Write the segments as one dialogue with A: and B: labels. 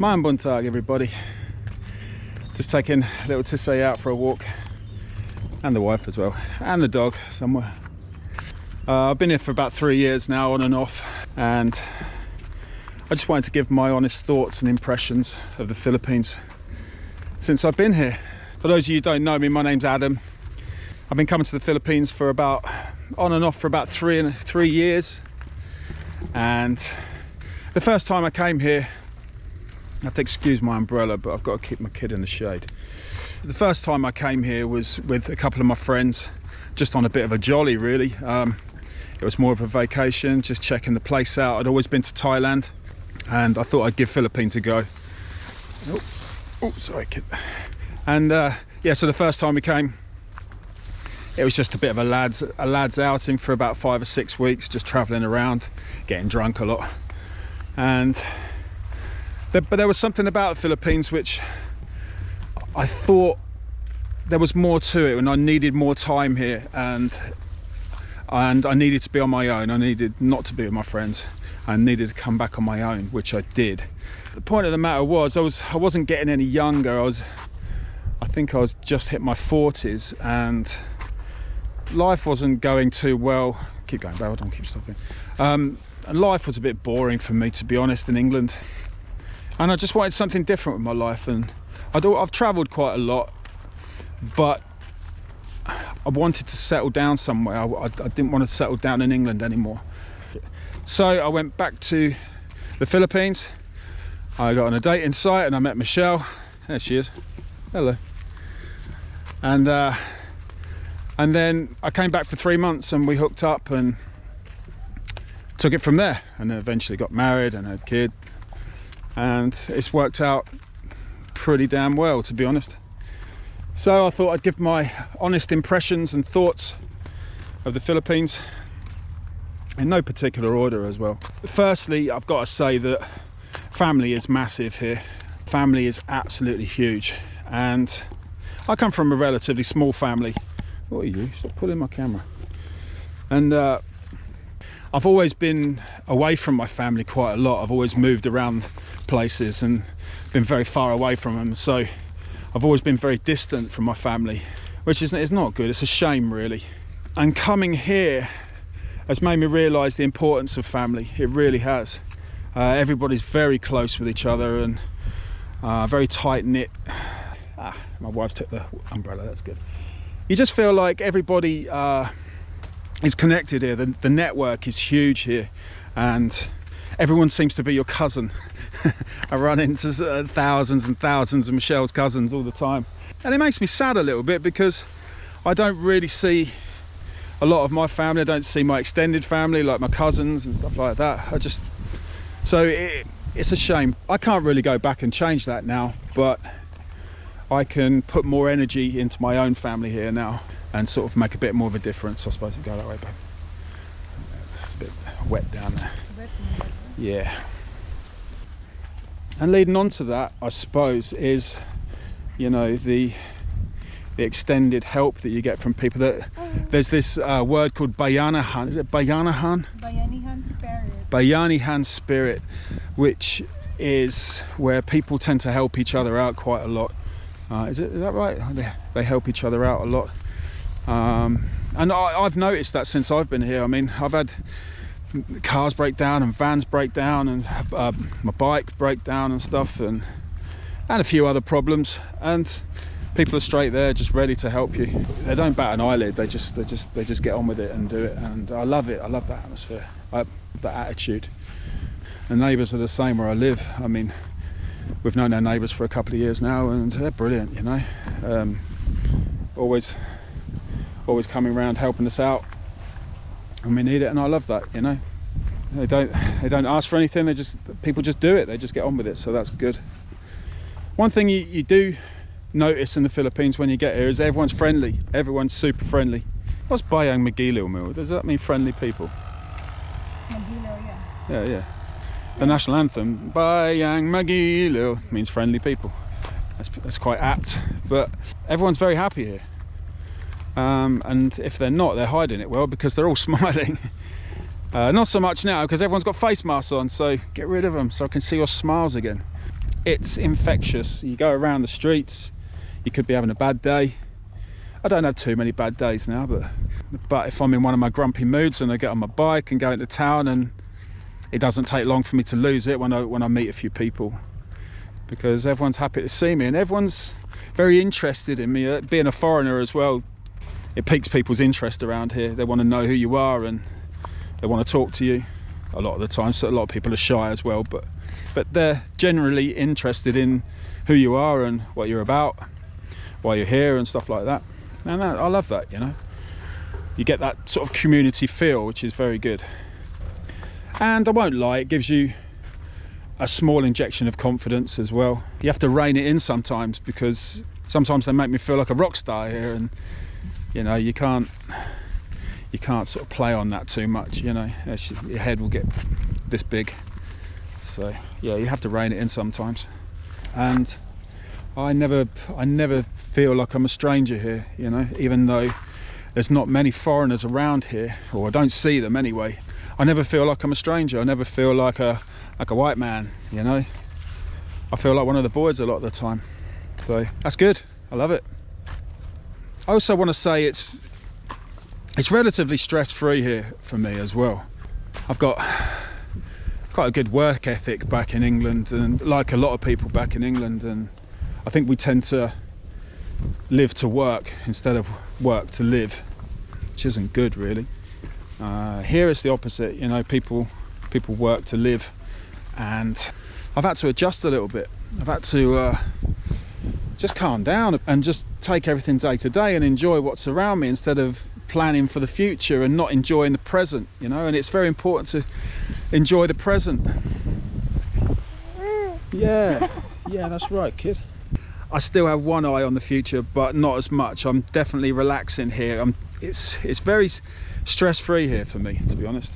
A: Mein Buntag, everybody. Just taking little Tissé out for a walk, and the wife as well, and the dog somewhere. I've been here for about 3 years now, on and off, and I just wanted to give my honest thoughts and impressions of the Philippines since I've been here. For those of you who don't know me, my name's Adam. I've been coming to the Philippines for about, on and off for about 3 years, and the first time I came here, I have to excuse my umbrella, but I've got to keep my kid in the shade. The first time I came here was with a couple of my friends, just on a bit of a jolly really. It was more of a vacation, just checking the place out. I'd always been to Thailand, and I thought I'd give Philippines a go. Oh, sorry kid. And yeah, so the first time we came, it was just a bit of a lad's outing for about 5 or 6 weeks, just traveling around, getting drunk a lot. But there was something about the Philippines which I thought there was more to it, and I needed more time here, and I needed to be on my own. I needed not to be with my friends. I needed to come back on my own, which I did. The point of the matter was, I wasn't getting any younger. I think I was just hit my 40s, and life wasn't going too well. Keep going, babe, don't keep stopping. And life was a bit boring for me, to be honest, in England. And I just wanted something different with my life, and I've travelled quite a lot, but I wanted to settle down somewhere. I didn't want to settle down in England anymore. So I went back to the Philippines. I got on a dating site and I met Michelle. There she is. Hello. And then I came back for 3 months and we hooked up and took it from there, and then eventually got married and had a kid. And it's worked out pretty damn well, to be honest. So I thought I'd give my honest impressions and thoughts of the Philippines in no particular order as well. Firstly, I've got to say that family is massive here. Family is absolutely huge, and I come from a relatively small family. What are you? Stop pulling my camera. And I've always been away from my family quite a lot. I've always moved around places and been very far away from them. So I've always been very distant from my family, which is not good. It's a shame, really. And coming here has made me realise the importance of family. It really has. Everybody's very close with each other and very tight-knit. My wife took the umbrella, that's good. You just feel like everybody is connected here. The network is huge here, and everyone seems to be your cousin. I run into thousands and thousands of Michelle's cousins all the time, and it makes me sad a little bit because I don't really see a lot of my family. I don't see my extended family, like my cousins and stuff like that. So it's a shame. I can't really go back and change that now, but I can put more energy into my own family here now and sort of make a bit more of a difference. I suppose you go that way, babe. It's a bit wet down there. Yeah. And leading on to that, I suppose, is, you know, the extended help that you get from people. There's this word called Bayanihan. Is it Bayanihan?
B: Bayanihan spirit.
A: Bayanihan spirit, which is where people tend to help each other out quite a lot. Is that right? They help each other out a lot. And I've noticed that since I've been here. I mean, I've had cars break down and vans break down and my bike break down and stuff, and a few other problems, and people are straight there just ready to help you. They don't bat an eyelid. They just get on with it and do it, and I love it. I love that atmosphere, that attitude. The neighbours are the same where I live. I mean, we've known our neighbours for a couple of years now, and they're brilliant, you know. Always coming around helping us out when we need it, and I love that, you know. They don't ask for anything. People just do it. They just get on with it, so that's good. One thing you do notice in the Philippines when you get here is everyone's friendly. Everyone's super friendly. What's Bayang Magiliw, Mil? Does that mean friendly people?
B: Magiliw, yeah.
A: Yeah. The national anthem, Bayang Magiliw, means friendly people. That's quite apt, but everyone's very happy here. And if they're not, they're hiding it well, because they're all smiling. Not so much now, because everyone's got face masks on, so get rid of them so I can see your smiles again. it's infectious. You go around the streets, you could be having a bad day. I don't have too many bad days now, but if I'm in one of my grumpy moods and I get on my bike and go into town, and it doesn't take long for me to lose it when I meet a few people, because everyone's happy to see me and everyone's very interested in me. Being a foreigner as well, it piques people's interest around here. They want to know who you are and they want to talk to you a lot of the time. So a lot of people are shy as well, but they're generally interested in who you are and what you're about, why you're here and stuff like that. And I love that, you know. You get that sort of community feel, which is very good. And I won't lie, it gives you a small injection of confidence as well. You have to rein it in sometimes, because sometimes they make me feel like a rock star here, and you know, you can't sort of play on that too much, you know. Your head will get this big. So yeah, you have to rein it in sometimes. And I never feel like I'm a stranger here, you know, even though there's not many foreigners around here, or I don't see them anyway. I never feel like I'm a stranger. I never feel like a white man, you know. I feel like one of the boys a lot of the time. So that's good. I love it. I also want to say it's relatively stress-free here for me as well. I've got quite a good work ethic back in England, and like a lot of people back in England, and I think we tend to live to work instead of work to live, which isn't good really. Here it's the opposite, you know, people work to live, and I've had to adjust a little bit. I've had to just calm down and just take everything day to day and enjoy what's around me, instead of planning for the future and not enjoying the present, you know. And it's very important to enjoy the present. Yeah, that's right, kid. I still have one eye on the future, but not as much. I'm definitely relaxing here. It's very stress-free here for me, to be honest.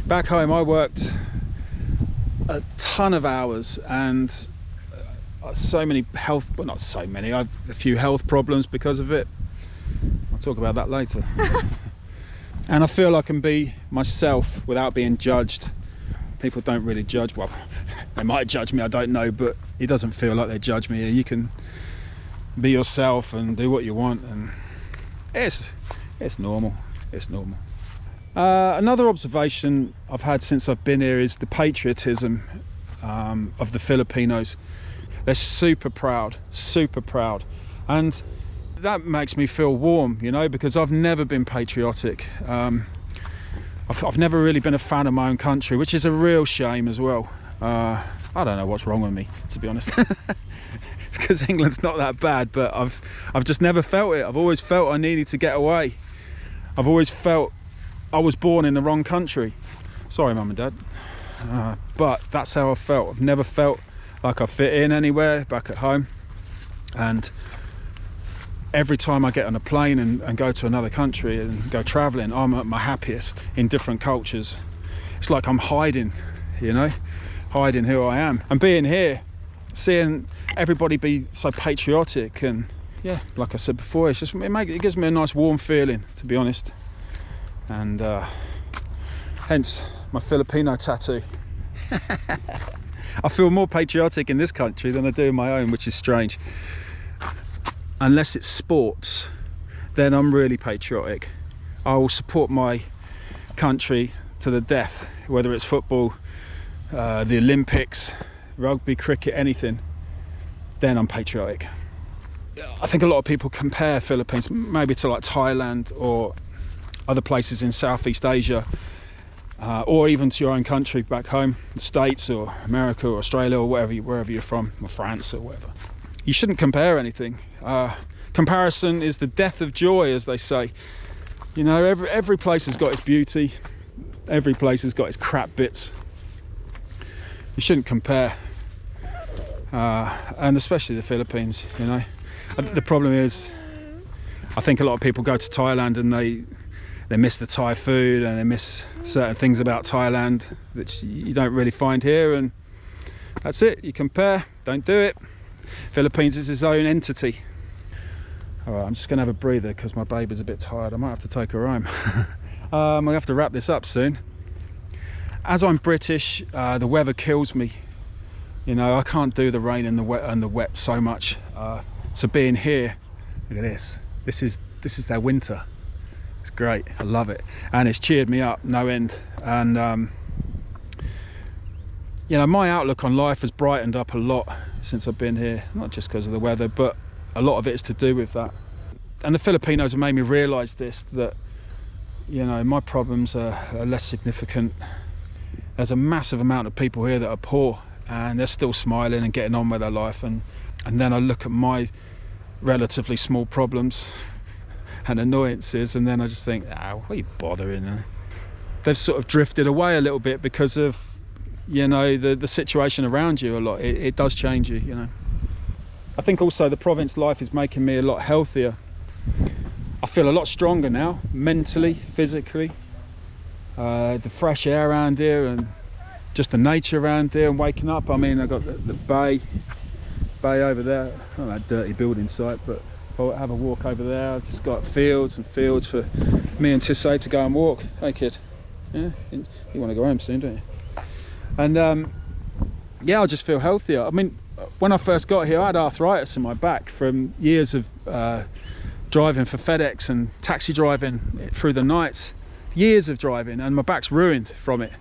A: Back home I worked a ton of hours, and so many health, well, not so many, I've a few health problems because of it. I'll talk about that later. And I feel I can be myself without being judged. People don't really judge. Well, they might judge me, I don't know, but it doesn't feel like they judge me. You can be yourself and do what you want, and it's normal. It's normal. Another observation I've had since I've been here is the patriotism of the Filipinos. They're super proud, and that makes me feel warm, you know, because I've never been patriotic. I've never really been a fan of my own country, which is a real shame as well. I don't know what's wrong with me, to be honest, because England's not that bad, but I've just never felt it. I've always felt I needed to get away. I've always felt I was born in the wrong country. Sorry, Mum and Dad, but that's how I felt. I've never felt like I fit in anywhere back at home, and every time I get on a plane and go to another country and go traveling, I'm at my happiest in different cultures. It's like I'm hiding, you know, hiding who I am. And being here, seeing everybody be so patriotic, and yeah, like I said before, it's just it gives me a nice warm feeling, to be honest. And hence my Filipino tattoo. I feel more patriotic in this country than I do in my own, which is strange. Unless it's sports, then I'm really patriotic. I will support my country to the death, whether it's football, the Olympics, rugby, cricket, anything, then I'm patriotic. I think a lot of people compare Philippines maybe to like Thailand or other places in Southeast Asia, or even to your own country back home, the States or America or Australia or wherever you're from, or France or whatever. You shouldn't compare anything. Comparison is the death of joy, as they say. You know, every place has got its beauty. Every place has got its crap bits. You shouldn't compare. And especially the Philippines, you know. The problem is, I think a lot of people go to Thailand and they miss the Thai food, and they miss certain things about Thailand which you don't really find here, and that's it. You compare, don't do it. Philippines is its own entity. Alright, I'm just gonna have a breather because my baby's a bit tired. I might have to take her home. I'm gonna have to wrap this up soon. As I'm British, the weather kills me. You know, I can't do the rain and the wet so much. So being here, look at this. This is their winter. It's great. I love it, and it's cheered me up no end. And you know, my outlook on life has brightened up a lot since I've been here. Not just because of the weather, but a lot of it is to do with that. And the Filipinos have made me realise this, that, you know, my problems are less significant. There's a massive amount of people here that are poor, and they're still smiling and getting on with their life. And then I look at my relatively small problems and annoyances, and then I just think, what are you bothering? They've sort of drifted away a little bit because of, you know, the situation around you a lot. It does change you, you know. I think also the province life is making me a lot healthier. I feel a lot stronger now, mentally, physically. The fresh air around here and just the nature around here and waking up. I mean, I've got the bay over there. Not that dirty building site, but if I have a walk over there, I've just got fields and fields for me and Tissay to go and walk. Hey kid, yeah, you want to go home soon, don't you? And yeah, I just feel healthier. I mean, when I first got here, I had arthritis in my back from years of driving for FedEx and taxi driving through the nights. Years of driving, and my back's ruined from it.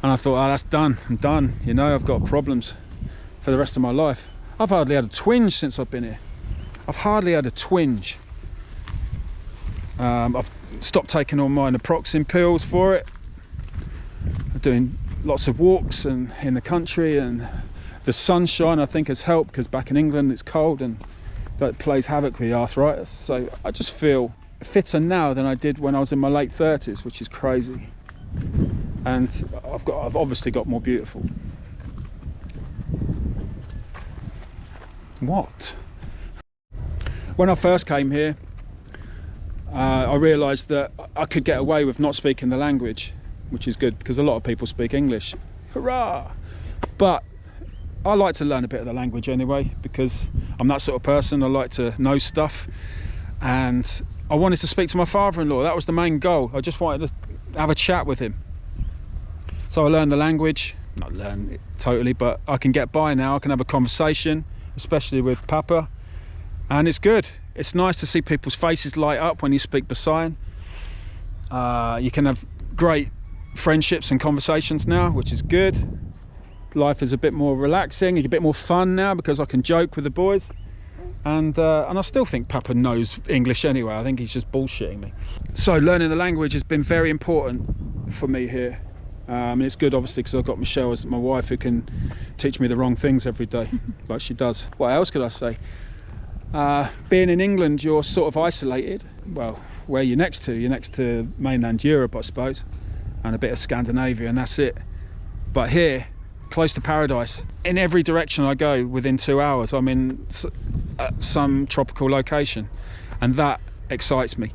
A: And I thought, that's done. I'm done. You know, I've got problems for the rest of my life. I've hardly had a twinge since I've been here. I've hardly had a twinge. I've stopped taking all my naproxen pills for it. I'm doing lots of walks and in the country, and the sunshine I think has helped, because back in England it's cold and that plays havoc with the arthritis. So I just feel fitter now than I did when I was in my late 30s, which is crazy. And I've obviously got more beautiful. What? When I first came here, I realised that I could get away with not speaking the language, which is good because a lot of people speak English. Hurrah! But I like to learn a bit of the language anyway, because I'm that sort of person. I like to know stuff, and I wanted to speak to my father-in-law. That was the main goal. I just wanted to have a chat with him. So I learned the language. Not learn it totally, but I can get by now. I can have a conversation, especially with Papa, and it's good. It's nice to see people's faces light up when you speak Bisayan. You can have great friendships and conversations now, which is good. Life is a bit more relaxing, a bit more fun now, because I can joke with the boys. And I still think Papa knows English anyway. I think he's just bullshitting me. So learning the language has been very important for me here. And it's good, obviously, because I've got Michelle as my wife, who can teach me the wrong things every day, like she does. What else could I say? Being in England, you're sort of isolated. Well, where you're next to? You're next to mainland Europe, I suppose, and a bit of Scandinavia, and that's it. But here, close to paradise. In every direction I go, within 2 hours, I'm in some tropical location, and that excites me.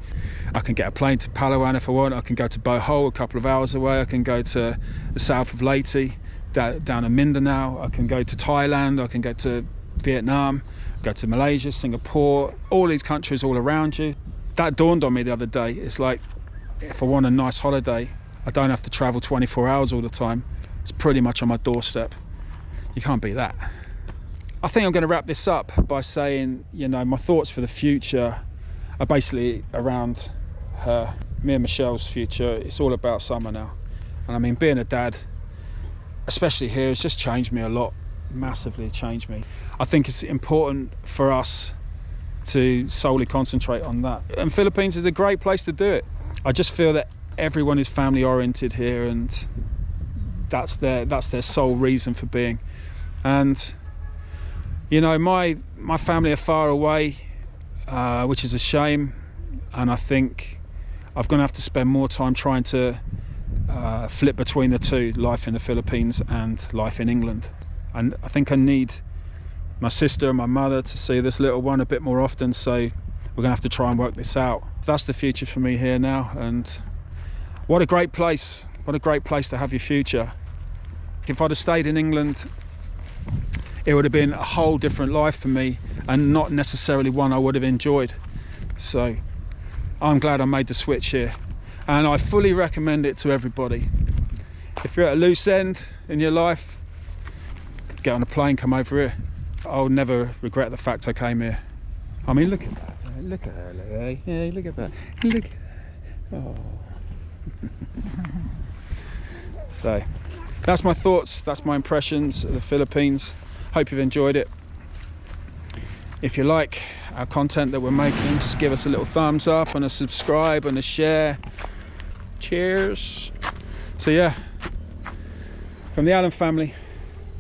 A: I can get a plane to Palawan if I want. I can go to Bohol, a couple of hours away. I can go to the south of Leyte, down in Mindanao. I can go to Thailand. I can go to Vietnam, go to Malaysia, Singapore, all these countries all around you. That dawned on me the other day. It's like, if I want a nice holiday, I don't have to travel 24 hours all the time. It's pretty much on my doorstep. You can't beat that. I think I'm going to wrap this up by saying, you know, my thoughts for the future are basically around her, me and Michelle's future. It's all about Summer now. And I mean, being a dad, especially here, it's just changed me a lot, massively changed me. I think it's important for us to solely concentrate on that. And Philippines is a great place to do it. I just feel that everyone is family oriented here, and that's their sole reason for being. And you know, my family are far away, which is a shame, and I think I'm going to have to spend more time trying to flip between the two, life in the Philippines and life in England. And I think I need my sister and my mother to see this little one a bit more often, so we're going to have to try and work this out. That's the future for me here now, and what a great place. What a great place to have your future. If I'd have stayed in England, it would have been a whole different life for me, and not necessarily one I would have enjoyed. So I'm glad I made the switch here, and I fully recommend it to everybody. If you're at a loose end in your life, get on a plane, come over here. I'll never regret the fact I came here. I mean, look at that. Look at her. Yeah, look at that. Look at that. Oh. So, that's my thoughts. That's my impressions of the Philippines. Hope you've enjoyed it. If you like our content that we're making, just give us a little thumbs up and a subscribe and a share. Cheers. So yeah, from the Allen family.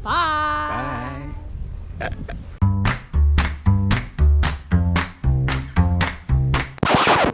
B: Bye.
A: Bye.